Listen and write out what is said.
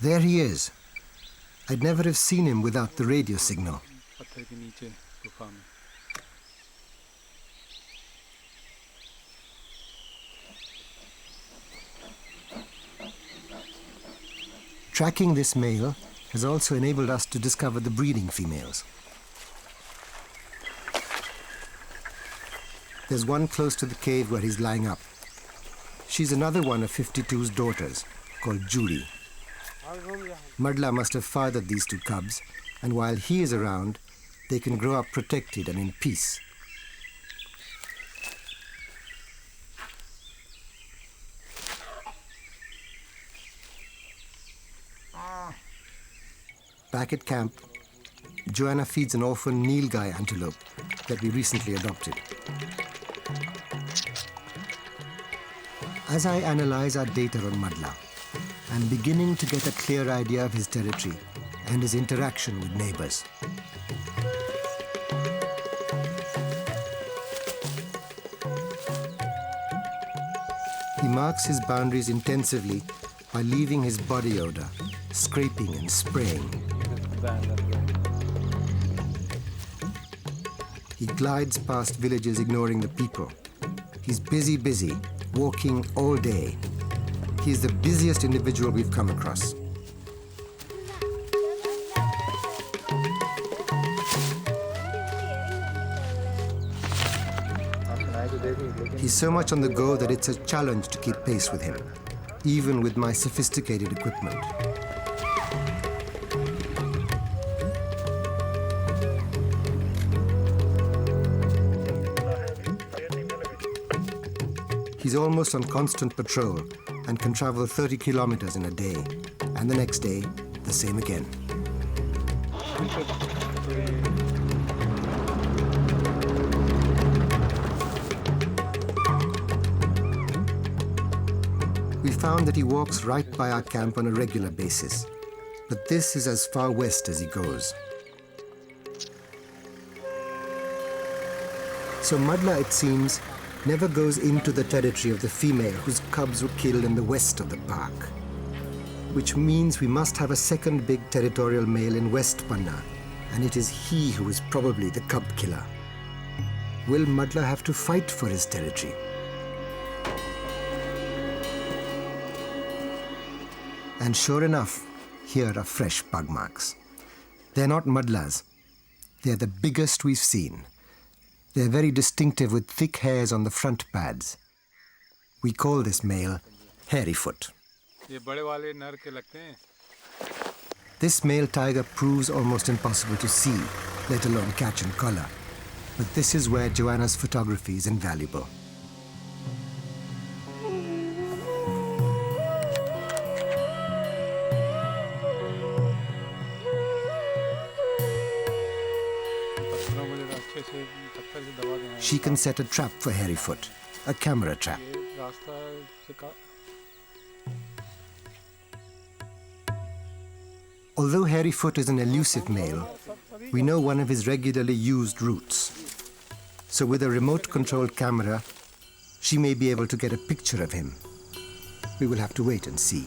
There he is. I'd never have seen him without the radio signal. Tracking this male has also enabled us to discover the breeding females. There's one close to the cave where he's lying up. She's another one of 52's daughters, called Judy. Madla must have fathered these two cubs, and while he is around, they can grow up protected and in peace. Back at camp, Joanna feeds an orphan Nilgai antelope that we recently adopted. As I analyze our data on Madla, I'm beginning to get a clear idea of his territory and his interaction with neighbors. He marks his boundaries intensively by leaving his body odor, scraping and spraying. He glides past villages ignoring the people. He's busy, walking all day. He's the busiest individual we've come across. He's so much on the go that it's a challenge to keep pace with him, even with my sophisticated equipment. He's almost on constant patrol and can travel 30 kilometers in a day, and the next day, the same again. We found that he walks right by our camp on a regular basis, but this is as far west as he goes. So Madla, it seems, never goes into the territory of the female whose cubs were killed in the west of the park. Which means we must have a second big territorial male in West Panna, and it is he who is probably the cub killer. Will Madla have to fight for his territory? And sure enough, here are fresh bug marks. They're not Madla's. They're the biggest we've seen. They're very distinctive with thick hairs on the front pads. We call this male hairy foot. This male tiger proves almost impossible to see, let alone catch and collar. But this is where Joanna's photography is invaluable. She can set a trap for Hairyfoot, a camera trap. Although Hairyfoot is an elusive male, we know one of his regularly used routes. So with a remote-controlled camera, she may be able to get a picture of him. We will have to wait and see.